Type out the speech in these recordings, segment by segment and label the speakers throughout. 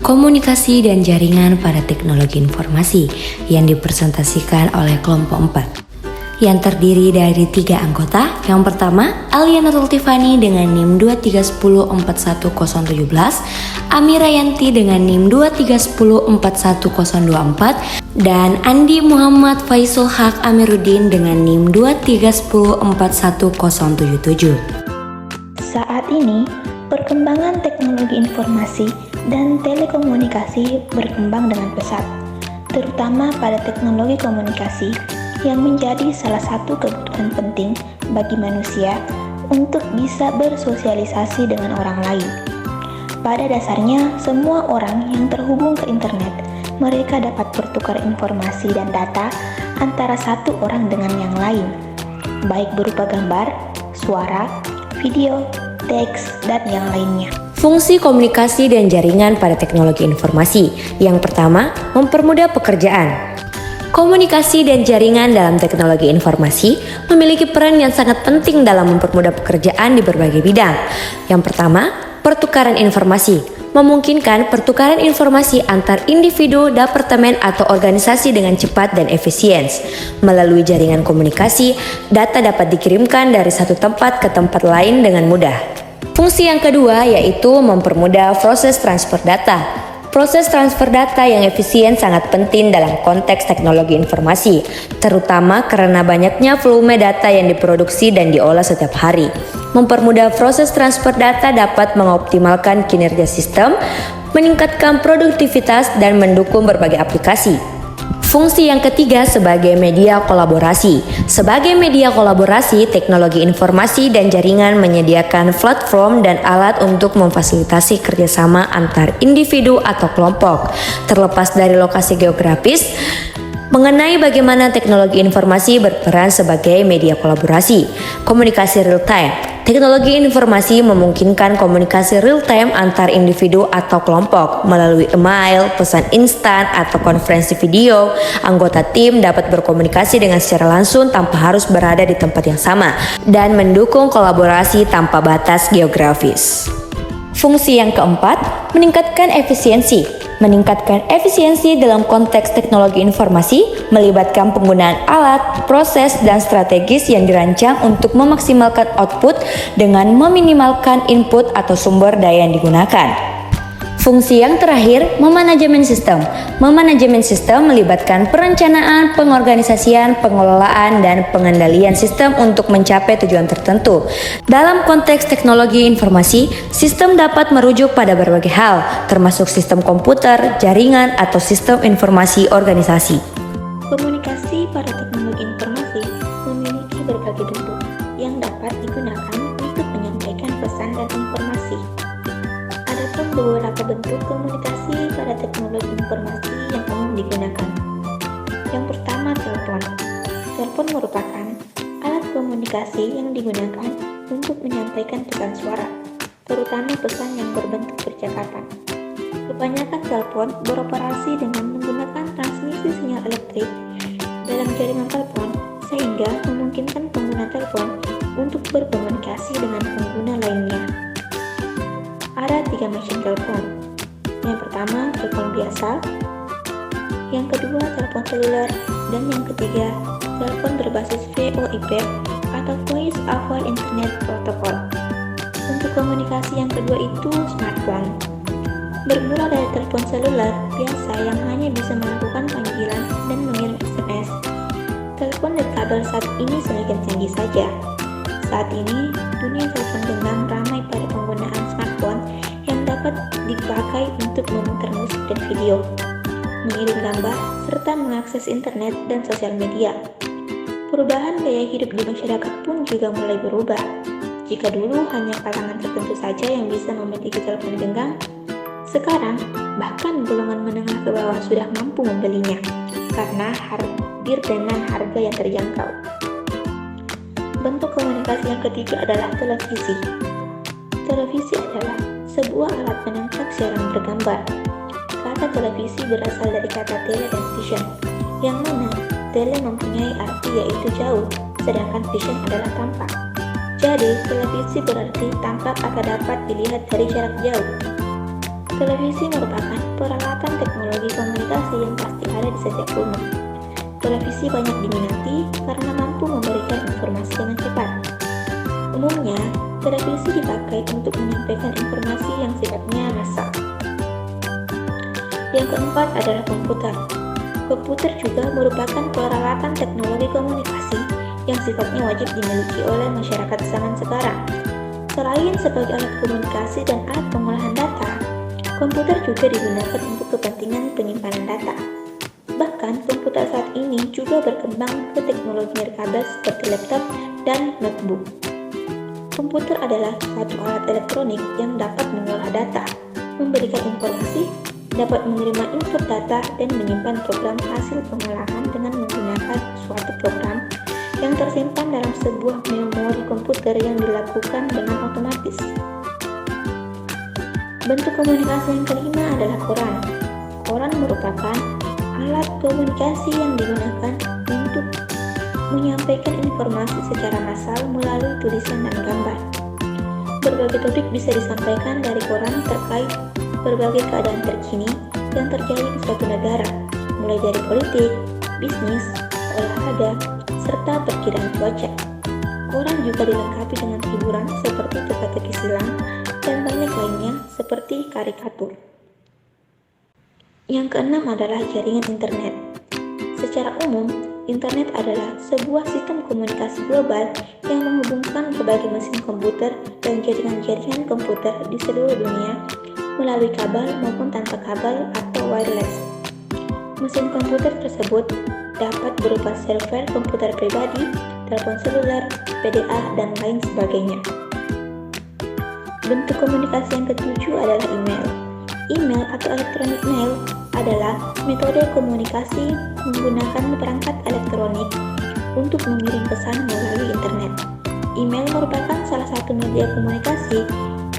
Speaker 1: Komunikasi dan jaringan pada teknologi informasi yang dipresentasikan oleh kelompok 4 yang terdiri dari 3 anggota. Yang pertama, Aliana Tiffany dengan NIM 231041017, Amira Yanti dengan NIM 231041024, dan Andi Muhammad Faisul Haq Amiruddin dengan NIM 231041077.
Speaker 2: Saat ini, perkembangan teknologi informasi dan telekomunikasi berkembang dengan pesat, terutama pada teknologi komunikasi yang menjadi salah satu kebutuhan penting bagi manusia untuk bisa bersosialisasi dengan orang lain. Pada dasarnya, semua orang yang terhubung ke internet, mereka dapat bertukar informasi dan data antara satu orang dengan yang lain, baik berupa gambar, suara, video, teks, dan yang lainnya.
Speaker 1: Fungsi komunikasi dan jaringan pada teknologi informasi. Yang pertama, mempermudah pekerjaan. Komunikasi dan jaringan dalam teknologi informasi memiliki peran yang sangat penting dalam mempermudah pekerjaan di berbagai bidang. Yang pertama, pertukaran informasi. Memungkinkan pertukaran informasi antar individu, departemen, atau organisasi dengan cepat dan efisien. Melalui jaringan komunikasi, data dapat dikirimkan dari satu tempat ke tempat lain dengan mudah. Fungsi yang kedua yaitu mempermudah proses transfer data. Proses transfer data yang efisien sangat penting dalam konteks teknologi informasi, terutama karena banyaknya volume data yang diproduksi dan diolah setiap hari. Mempermudah proses transfer data dapat mengoptimalkan kinerja sistem, meningkatkan produktivitas, dan mendukung berbagai aplikasi. Fungsi yang ketiga sebagai media kolaborasi. Sebagai media kolaborasi, teknologi informasi dan jaringan menyediakan platform dan alat untuk memfasilitasi kerjasama antar individu atau kelompok, terlepas dari lokasi geografis. Mengenai bagaimana teknologi informasi berperan sebagai media kolaborasi. Komunikasi real-time. Teknologi informasi memungkinkan komunikasi real-time antar individu atau kelompok melalui email, pesan instan, atau konferensi video. Anggota tim dapat berkomunikasi dengan secara langsung tanpa harus berada di tempat yang sama dan mendukung kolaborasi tanpa batas geografis. Fungsi yang keempat, meningkatkan efisiensi. Meningkatkan efisiensi dalam konteks teknologi informasi melibatkan penggunaan alat, proses, dan strategis yang dirancang untuk memaksimalkan output dengan meminimalkan input atau sumber daya yang digunakan. Fungsi yang terakhir, memanajemen sistem. Memanajemen sistem melibatkan perencanaan, pengorganisasian, pengelolaan, dan pengendalian sistem untuk mencapai tujuan tertentu. Dalam konteks teknologi informasi, sistem dapat merujuk pada berbagai hal, termasuk sistem komputer, jaringan, atau sistem informasi organisasi.
Speaker 2: Komunikasi pada teknologi informasi memiliki berbagai bentuk yang dapat digunakan untuk menyampaikan pesan dan informasi. Adapun beberapa bentuk komunikasi pada teknologi informasi yang umum digunakan. Yang pertama, telepon. Telepon merupakan alat komunikasi yang digunakan untuk menyampaikan pesan suara, terutama pesan yang berbentuk percakapan. Kebanyakan telepon beroperasi dengan menggunakan transmisi sinyal elektrik dalam jaringan telepon, sehingga memungkinkan pengguna telepon untuk berkomunikasi dengan pengguna lainnya. Ada 3 macam telepon. Yang pertama, telepon biasa. Yang kedua, telepon seluler. Dan yang ketiga, telepon berbasis VoIP atau Voice over Internet Protocol. Untuk komunikasi yang kedua itu smartphone. Bermula dari telepon seluler biasa yang hanya bisa melakukan panggilan dan mengirim SMS. Telepon nirkabel saat ini semakin canggih saja. Saat ini, dunia telepon genggam ramai pada penggunaan smartphone yang dapat dipakai untuk memutar musik dan video, mengirim gambar, serta mengakses internet dan sosial media. Perubahan gaya hidup di masyarakat pun juga mulai berubah. Jika dulu hanya kalangan tertentu saja yang bisa memiliki telepon genggam, sekarang bahkan golongan menengah ke bawah sudah mampu membelinya karena hadir dengan harga yang terjangkau. Bentuk komunikasi yang ketiga adalah televisi. Televisi adalah sebuah alat penangkap siaran bergambar. Kata televisi berasal dari kata tele dan vision, yang mana tele mempunyai arti yaitu jauh, sedangkan vision adalah tampak. Jadi, televisi berarti tampak atau dapat dilihat dari jarak jauh. Televisi merupakan kuno. Televisi banyak diminati karena mampu memberikan informasi dengan cepat. Umumnya, televisi dipakai untuk menyampaikan informasi yang sifatnya massal. Yang keempat adalah komputer. Komputer juga merupakan peralatan teknologi komunikasi yang sifatnya wajib dimiliki oleh masyarakat zaman sekarang. Selain sebagai alat komunikasi dan alat pengolahan data, komputer juga digunakan untuk kepentingan penyimpanan data. Bahkan, komputer saat ini juga berkembang ke teknologi nirkabel seperti laptop dan notebook. Komputer adalah suatu alat elektronik yang dapat mengolah data, memberikan informasi, dapat menerima input data, dan menyimpan program hasil pengolahan dengan menggunakan suatu program yang tersimpan dalam sebuah memori komputer yang dilakukan dengan otomatis. Bentuk komunikasi yang kelima adalah koran. Koran merupakan alat komunikasi yang digunakan untuk menyampaikan informasi secara massal melalui tulisan dan gambar. Berbagai topik bisa disampaikan dari koran terkait berbagai keadaan terkini yang terjadi di suatu negara, mulai dari politik, bisnis, olahraga, serta perkiraan cuaca. Koran juga dilengkapi dengan hiburan seperti teka-teki silang dan banyak lainnya seperti karikatur. Yang keenam adalah jaringan internet. Secara umum, internet adalah sebuah sistem komunikasi global yang menghubungkan berbagai mesin komputer dan jaringan-jaringan komputer di seluruh dunia melalui kabel maupun tanpa kabel atau wireless. Mesin komputer tersebut dapat berupa server komputer pribadi, telepon seluler, PDA, dan lain sebagainya. Bentuk komunikasi yang ketujuh adalah email. Email atau electronic mail adalah metode komunikasi menggunakan perangkat elektronik untuk mengirim pesan melalui internet. Email merupakan salah satu media komunikasi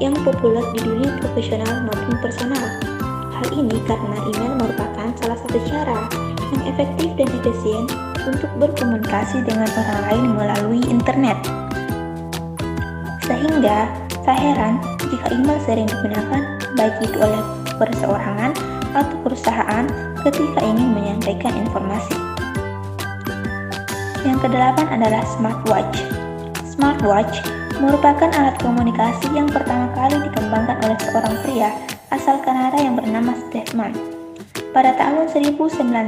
Speaker 2: yang populer di dunia profesional maupun personal. Hal ini karena email merupakan salah satu cara yang efektif dan efisien untuk berkomunikasi dengan orang lain melalui internet. Sehingga, tak heran jika email sering digunakan baik itu oleh perseorangan atau perusahaan ketika ingin menyampaikan informasi. Yang kedelapan adalah smartwatch. Smartwatch merupakan alat komunikasi yang pertama kali dikembangkan oleh seorang pria asal Kanada yang bernama Steve Mann. Pada tahun 1998,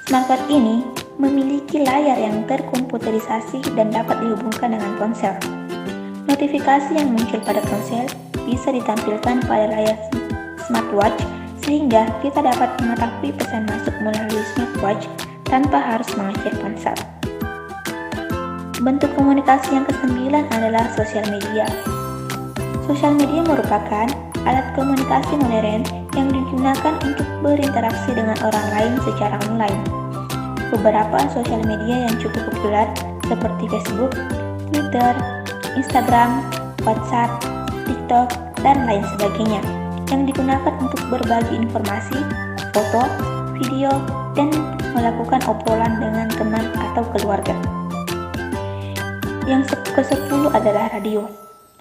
Speaker 2: smartwatch ini memiliki layar yang terkomputerisasi dan dapat dihubungkan dengan ponsel. Notifikasi yang muncul pada ponsel bisa ditampilkan pada layar smartwatch sehingga kita dapat mengetahui pesan masuk melalui smartwatch tanpa harus mengecek ponsel. Bentuk komunikasi yang kesembilan adalah sosial media. Sosial media merupakan alat komunikasi modern yang digunakan untuk berinteraksi dengan orang lain secara online. Beberapa sosial media yang cukup populer seperti Facebook, Twitter, Instagram, WhatsApp, TikTok, dan lain sebagainya yang digunakan untuk berbagi informasi, foto, video, dan melakukan obrolan dengan teman atau keluarga. Yang ke-10 adalah radio.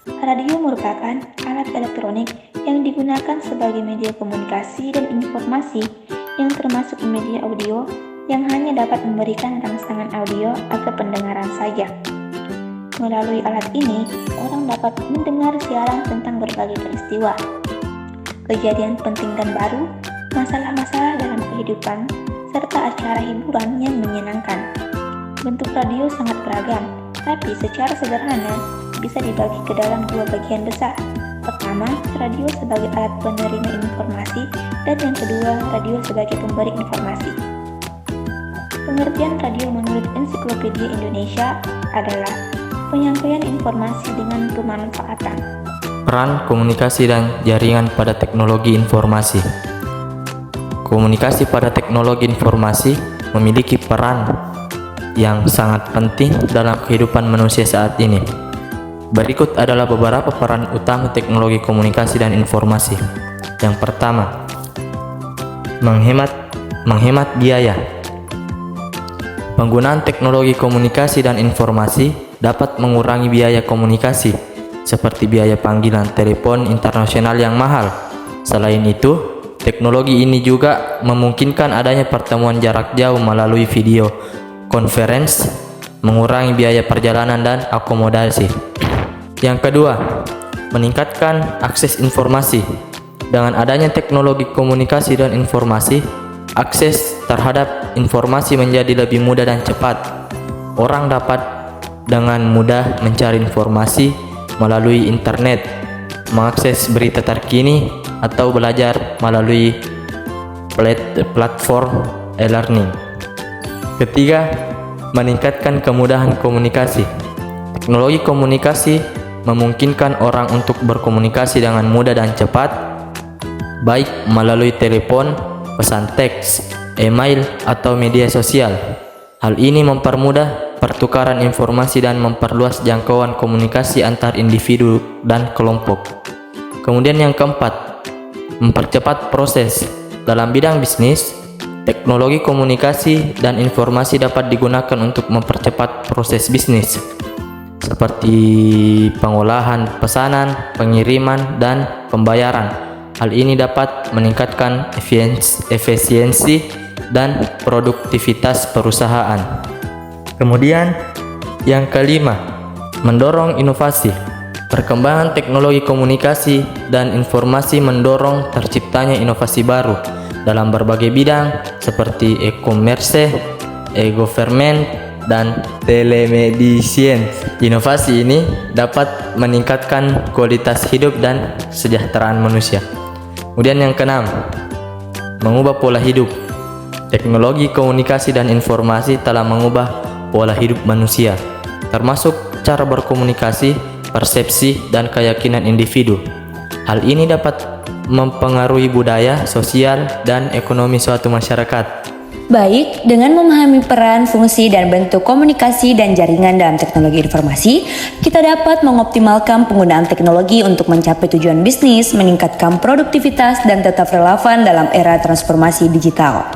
Speaker 2: Radio merupakan alat elektronik yang digunakan sebagai media komunikasi dan informasi yang termasuk media audio yang hanya dapat memberikan rangsangan audio atau pendengaran saja. Melalui alat ini, orang dapat mendengar siaran tentang berbagai peristiwa, kejadian penting dan baru, masalah-masalah dalam kehidupan, serta acara hiburan yang menyenangkan. Bentuk radio sangat beragam, tapi secara sederhana bisa dibagi ke dalam dua bagian besar. Pertama, radio sebagai alat penerima informasi, dan yang kedua, radio sebagai pemberi informasi. Pengertian radio menurut Ensiklopedia Indonesia adalah penyampaian informasi dengan pemanfaatan.
Speaker 3: Peran komunikasi dan jaringan pada teknologi informasi. Komunikasi pada teknologi informasi memiliki peran yang sangat penting dalam kehidupan manusia saat ini. Berikut adalah beberapa peran utama teknologi komunikasi dan informasi. Yang pertama, menghemat biaya. Penggunaan teknologi komunikasi dan informasi dapat mengurangi biaya komunikasi, seperti biaya panggilan telepon internasional yang mahal. Selain itu, teknologi ini juga memungkinkan adanya pertemuan jarak jauh melalui video conference, mengurangi biaya perjalanan dan akomodasi. Yang kedua, meningkatkan akses informasi. Dengan adanya teknologi komunikasi dan informasi, akses terhadap informasi menjadi lebih mudah dan cepat. Orang dapat dengan mudah mencari informasi melalui internet, mengakses berita terkini, atau belajar melalui platform e-learning. Ketiga, meningkatkan kemudahan komunikasi. Teknologi komunikasi memungkinkan orang untuk berkomunikasi dengan mudah dan cepat, baik melalui telepon, pesan teks, email, atau media sosial. Hal ini mempermudah pertukaran informasi dan memperluas jangkauan komunikasi antar individu dan kelompok. Kemudian yang keempat, mempercepat proses. Dalam bidang bisnis, teknologi komunikasi dan informasi dapat digunakan untuk mempercepat proses bisnis, seperti pengolahan pesanan, pengiriman, dan pembayaran. Hal ini dapat meningkatkan efisiensi dan produktivitas perusahaan. Kemudian, yang kelima, mendorong inovasi. Perkembangan teknologi komunikasi dan informasi mendorong terciptanya inovasi baru dalam berbagai bidang seperti e-commerce, e-government, dan telemedicine. Inovasi ini dapat meningkatkan kualitas hidup dan kesejahteraan manusia. Kemudian yang keenam, mengubah pola hidup. Teknologi komunikasi dan informasi telah mengubah pola hidup manusia, termasuk cara berkomunikasi, persepsi, dan keyakinan individu. Hal ini dapat mempengaruhi budaya, sosial, dan ekonomi suatu masyarakat.
Speaker 1: Baik, dengan memahami peran, fungsi, dan bentuk komunikasi dan jaringan dalam teknologi informasi, kita dapat mengoptimalkan penggunaan teknologi untuk mencapai tujuan bisnis, meningkatkan produktivitas, dan tetap relevan dalam era transformasi digital.